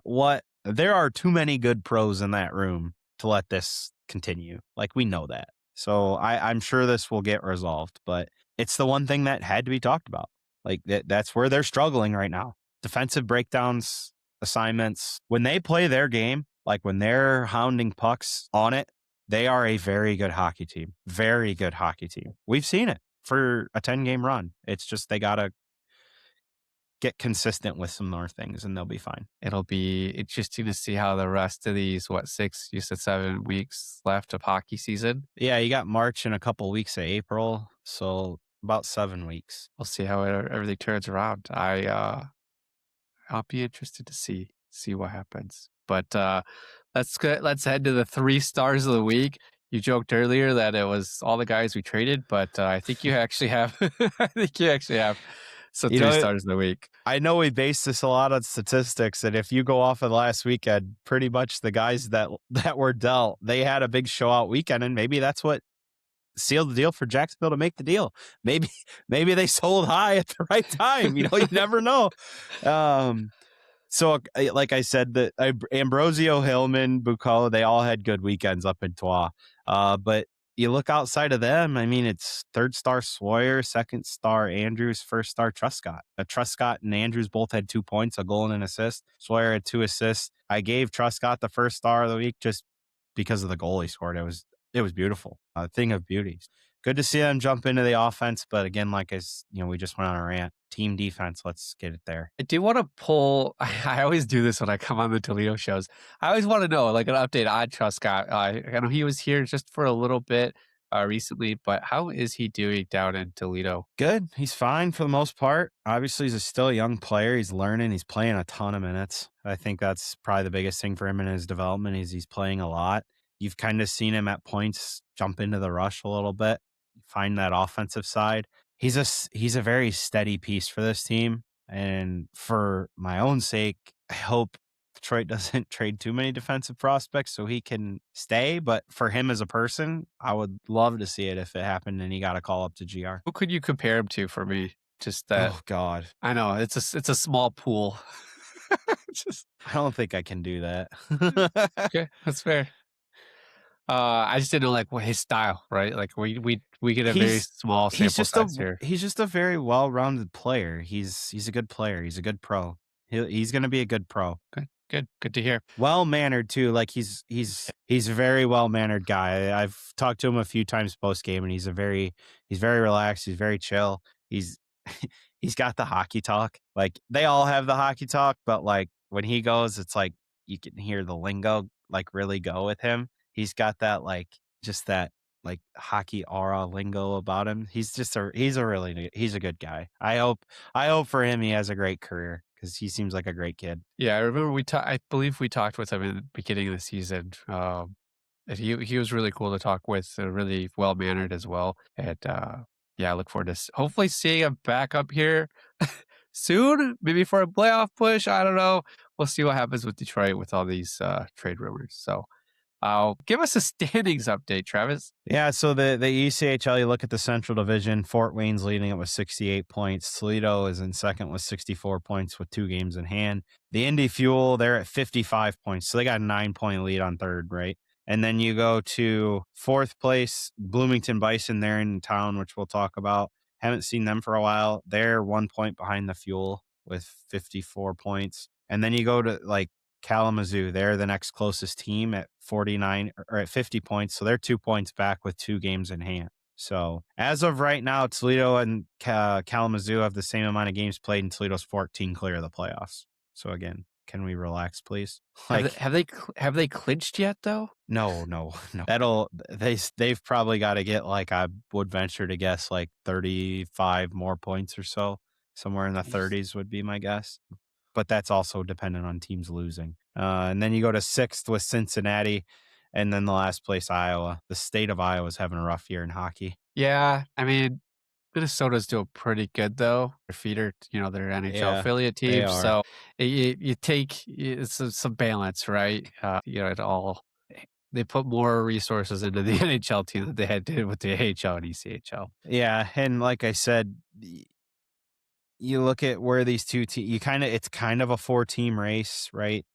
there are too many good pros in that room to let this continue. Like, we know that. So I'm sure this will get resolved, but it's the one thing that had to be talked about. Like, that's where they're struggling right now. Defensive breakdowns, assignments. When they play their game, like when they're hounding pucks on it, they are a very good hockey team. Very good hockey team. We've seen it for a 10-game run. It's just they got to get consistent with some more things and they'll be fine. It'll be interesting to see how the rest of these, 6, you said 7 weeks left of hockey season. Yeah, you got March and a couple weeks of April. So about 7 weeks. We'll see how everything turns around. I'll be interested to see what happens. But let's head to the 3 stars of the week. You joked earlier that it was all the guys we traded, but I think you actually have. Some 3 stars of the week. I know we base this a lot on statistics, and if you go off of last weekend, pretty much the guys that were dealt, they had a big show out weekend, and maybe that's what sealed the deal for Jacksonville to make the deal. Maybe they sold high at the right time. You never know. So, like I said, that Ambrosio, Hillman, Bucco, they all had good weekends up in Troyes. But you look outside of them, I mean, it's 3rd star Sawyer, 2nd star Andrews, 1st star Truscott. Truscott and Andrews both had 2 points, a goal and an assist. Sawyer had 2 assists. I gave Truscott the 1st star of the week just because of the goal he scored. It was beautiful. A thing of beauty. Good to see them jump into the offense, but again, we just went on a rant. Team defense, let's get it there. I do want to pull. I always do this when I come on the Toledo shows. I always want to know, like, an update on Truscott. I know he was here just for a little bit recently, but how is he doing down in Toledo? Good. He's fine for the most part. Obviously, he's still a young player. He's learning. He's playing a ton of minutes. I think that's probably the biggest thing for him in his development is he's playing a lot. You've kind of seen him at points jump into the rush a little bit, find that offensive side. He's a very steady piece for this team. And for my own sake, I hope Detroit doesn't trade too many defensive prospects so he can stay. But for him as a person, I would love to see it if it happened and he got a call up to GR. Who could you compare him to for me? Just that. Oh, God. I know. It's a small pool. I don't think I can do that. Okay, that's fair. I just didn't know his style, right? Like we get a very small sample size here. He's just a very well-rounded player. He's a good player. He's a good pro. He's going to be a good pro. Good to hear. Well-mannered too. Like he's a very well-mannered guy. I've talked to him a few times post-game, and he's very relaxed. He's very chill. He's got the hockey talk. Like they all have the hockey talk, but like when he goes, it's like you can hear the lingo like really go with him. He's got that just that hockey aura lingo about him. He's a good guy. I hope for him he has a great career because he seems like a great kid. Yeah, I remember I believe we talked with him in the beginning of the season. And he was really cool to talk with, really well mannered as well. And I look forward to hopefully seeing him back up here soon, maybe for a playoff push. I don't know. We'll see what happens with Detroit with all these trade rumors. So. Give us a standings update, Travis. Yeah, so the ECHL, you look at the Central Division, Fort Wayne's leading it with 68 points. Toledo is in second with 64 points with 2 games in hand. The Indy Fuel, they're at 55 points, so they got a 9-point lead on third, right? And then you go to 4th place, Bloomington Bison, they're in town, which we'll talk about. Haven't seen them for a while. They're 1 point behind the Fuel with 54 points. And then you go to Kalamazoo, they're the next closest team at 49 or at 50 points. So they're 2 points back with 2 games in hand. So as of right now, Toledo and Kalamazoo have the same amount of games played, and Toledo's 14 clear of the playoffs. So again, can we relax, please? Have they clinched yet though? No. They've probably got to get, like, I would venture to guess, like 35 more points or so. Somewhere in the 30s would be my guess. But that's also dependent on teams losing. And then you go to 6th with Cincinnati, and then the last place, Iowa. The state of Iowa is having a rough year in hockey. Yeah, I mean, Minnesota's doing pretty good though. Their feeder, their NHL affiliate team. So you take some balance, right? It all. They put more resources into the NHL team than they had did with the AHL and ECHL. Yeah, and like I said, you look at where these two teams, it's kind of a 4-team race, right?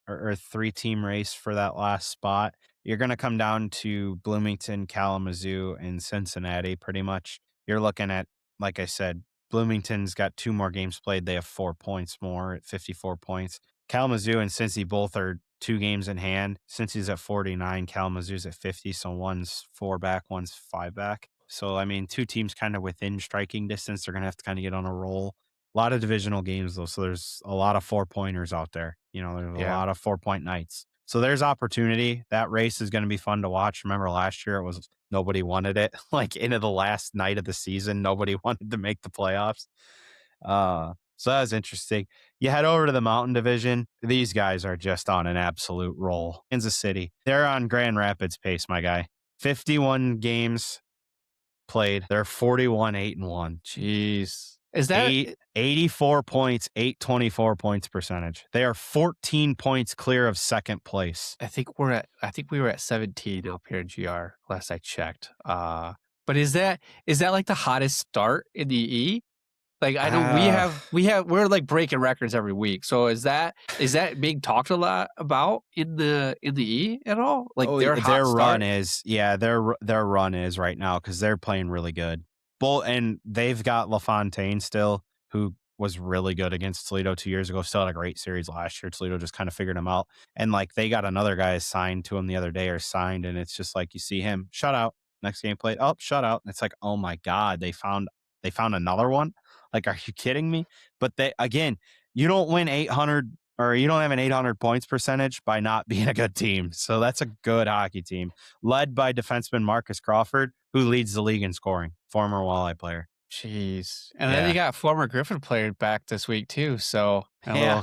Or 3-team race for that last spot. You're going to come down to Bloomington, Kalamazoo, and Cincinnati pretty much. You're looking at, like I said, Bloomington's got 2 more games played. They have 4 points more at 54 points. Kalamazoo and Cincy both are 2 games in hand. Cincy's at 49, Kalamazoo's at 50, so one's 4 back, one's 5 back. So, I mean, 2 teams kind of within striking distance. They're going to have to kind of get on a roll. A lot of divisional games, though, so there's a lot of 4-pointers out there. There's a lot of 4-point nights. So there's opportunity. That race is going to be fun to watch. Remember last year, nobody wanted it. Like, into the last night of the season, nobody wanted to make the playoffs. So that was interesting. You head over to the Mountain Division. These guys are just on an absolute roll. Kansas City, they're on Grand Rapids pace, my guy. 51 games played. They're 41-8-1. Jeez. Is that 84 points, 824 points percentage? They are 14 points clear of second place. I think we were at 17 up here in GR last I checked. But is that like the hottest start in the E? Like, I know we're like breaking records every week. So is that being talked a lot about in the E at all? Like their run is right now, because they're playing really good. And they've got LaFontaine still, who was really good against Toledo 2 years ago. Still had a great series last year. Toledo just kind of figured him out. And like, they got another guy signed to him the other day, and it's just like, you see him shutout, next game played, shutout. And it's like, oh my God, they found another one. Like, are you kidding me? But you don't win 800, or you don't have an 800 points percentage by not being a good team. So that's a good hockey team, led by defenseman Marcus Crawford, who leads the league in scoring, former Walleye player. Jeez. And then you got former Griffin player back this week too. So yeah.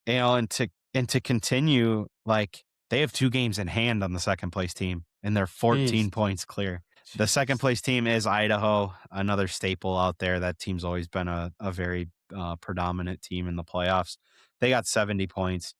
And to continue, like, they have 2 games in hand on the second place team, and they're 14 points clear. The second place team is Idaho, another staple out there. That team's always been a very predominant team in the playoffs. They got 70 points.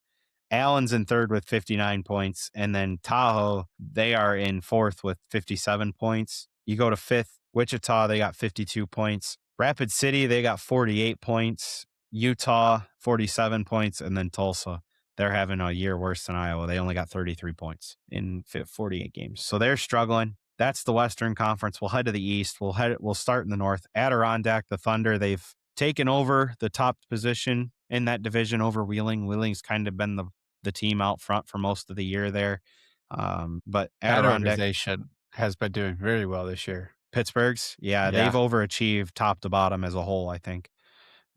Allen's in third with 59 points. And then Tahoe, they are in fourth with 57 points. You go to fifth, Wichita, they got 52 points. Rapid City, they got 48 points. Utah, 47 points. And then Tulsa, they're having a year worse than Iowa. They only got 33 points in 48 games. So they're struggling. That's the Western Conference. We'll head to the East. We'll start in the North. Adirondack, the Thunder, they've taken over the top position in that division over Wheeling. Wheeling's kind of been the team out front for most of the year there. But that organization has been doing very well this year. Pittsburgh's, they've overachieved top to bottom as a whole, I think.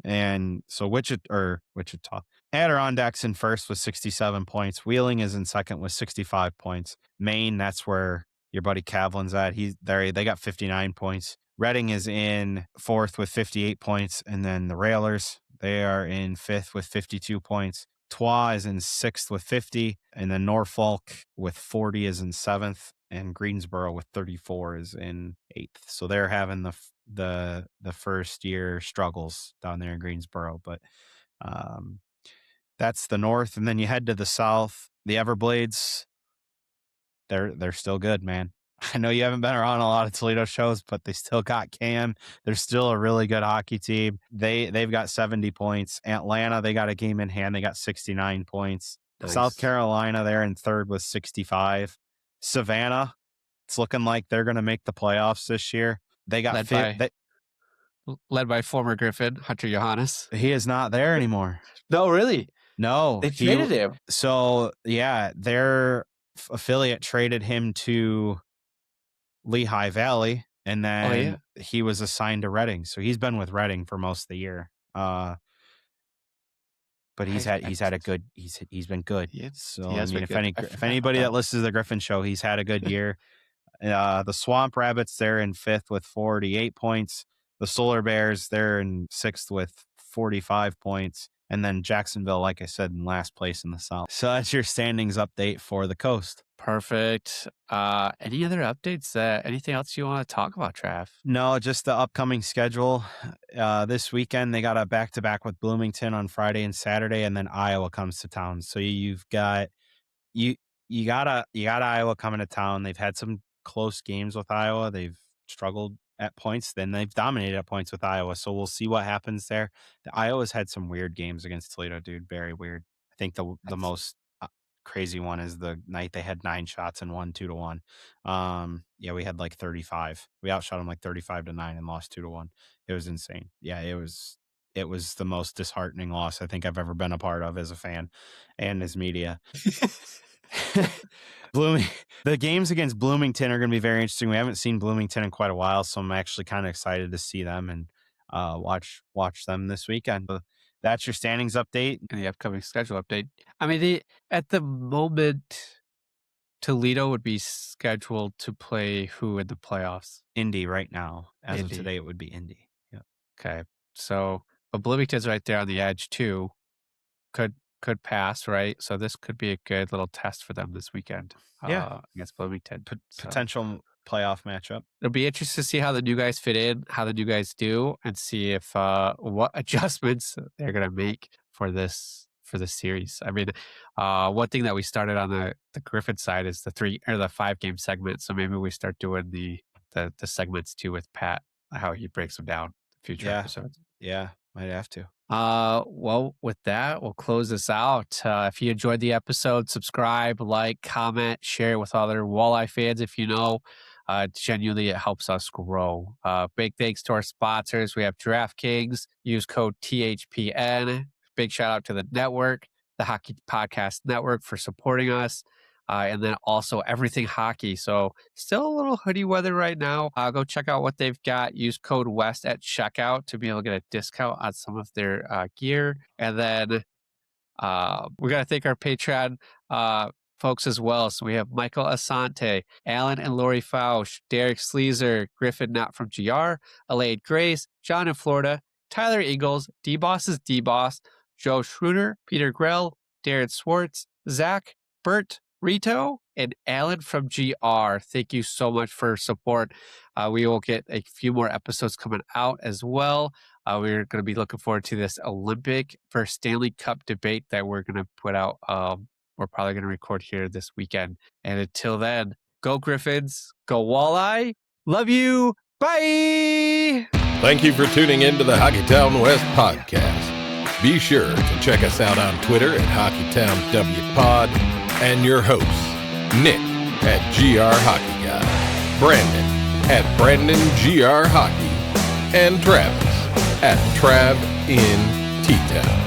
And so Wichita, Adirondack's in first with 67 points. Wheeling is in second with 65 points. Maine, that's where your buddy Kavlin's at. They got 59 points. Reading is in fourth with 58 points. And then the Railers, they are in fifth with 52 points. Troyes is in sixth with 50. And then Norfolk with 40 is in seventh. And Greensboro with 34 is in eighth. So they're having the first year struggles down there in Greensboro. But that's the North. And then you head to the South. The Everblades, they're still good, man. I know you haven't been around a lot of Toledo shows, but they still got Cam. They're still a really good hockey team. They've got 70 points. Atlanta, they got a game in hand. They got 69 points. Nice. South Carolina, they're in third with 65. Savannah, it's looking like they're going to make the playoffs this year. They got led by former Griffin, Hunter Johannes. He is not there anymore. No, really? No. They traded him. So, their affiliate traded him to Lehigh Valley, and then Oh, yeah. he was assigned to Reading. So he's been with Reading for most of the year. But he's been good. So He I has mean, been if good. if anybody that listens to the Griffin Show, he's had a good year. The Swamp Rabbits, they're in 5th with 48 points. The Solar Bears, they're in 6th with 45 points. And then Jacksonville, like I said, in last place in the South. So that's your standings update for the Coast. Perfect. Any other updates? Anything else you want to talk about, Trav? No, just the upcoming schedule. This weekend, they got a back-to-back with Bloomington on Friday and Saturday, and then Iowa comes to town. So you've got you got Iowa coming to town. They've had some close games with Iowa. They've struggled at points. Then they've dominated at points with Iowa. So we'll see what happens there. Iowa's had some weird games against Toledo, dude. Very weird. I think the most crazy one is the night they had 9 shots and won 2-1. Yeah, we had like 35. We outshot them like 35-9 and lost 2-1. It was insane. Yeah, it was the most disheartening loss I think I've ever been a part of as a fan and as media. The games against Bloomington are going to be very interesting. We haven't seen Bloomington in quite a while, so I'm actually kind of excited to see them and watch them this weekend. But that's your standings update and the upcoming schedule update. I mean, at the moment, Toledo would be scheduled to play who in the playoffs? Indy right now. As of today, it would be Indy. Yeah. Okay. So, but Bloomington's right there on the edge too. Could pass, right? So this could be a good little test for them this weekend. Yeah, against Bloomington. Potential playoff matchup. It'll be interesting to see how the new guys fit in, how the new guys do, and see if what adjustments they're gonna make for this series. I mean, one thing that we started on the Griffin side is the 5-game segment. So maybe we start doing the segments too with Pat, how he breaks them down in future episodes. Yeah, might have to. Well, with that, we'll close this out. If you enjoyed the episode, subscribe, like, comment, share it with other walleye fans if you know. Genuinely, it helps us grow. Big thanks to our sponsors. We have DraftKings. Use code THPN. Big shout out to the network, the Hockey Podcast Network, for supporting us. And then also Everything Hockey. So still a little hoodie weather right now. Go check out what they've got. Use code WEST at checkout to be able to get a discount on some of their gear. And then we got to thank our Patreon folks as well. So we have Michael Asante, Alan and Lori Fausch, Derek Sleazer, Griffin Not from GR, Elaine Grace, John in Florida, Tyler Ingalls, D-Boss is D-Boss, Joe Schroeder, Peter Grell, Darren Swartz, Zach, Bert, Rito, and Alan from GR. Thank you so much for support. We will get a few more episodes coming out as well. We're going to be looking forward to this Olympic versus Stanley Cup debate that we're going to put out. We're probably going to record here this weekend. And until then, go Griffins, go Walleye. Love you. Bye. Thank you for tuning in to the Hockeytown West podcast. Be sure to check us out on Twitter at HockeytownWPod and your hosts, Nick at GR Hockey Guy, Brandon at Brandon GR Hockey, and Travis at Trav in T-Town.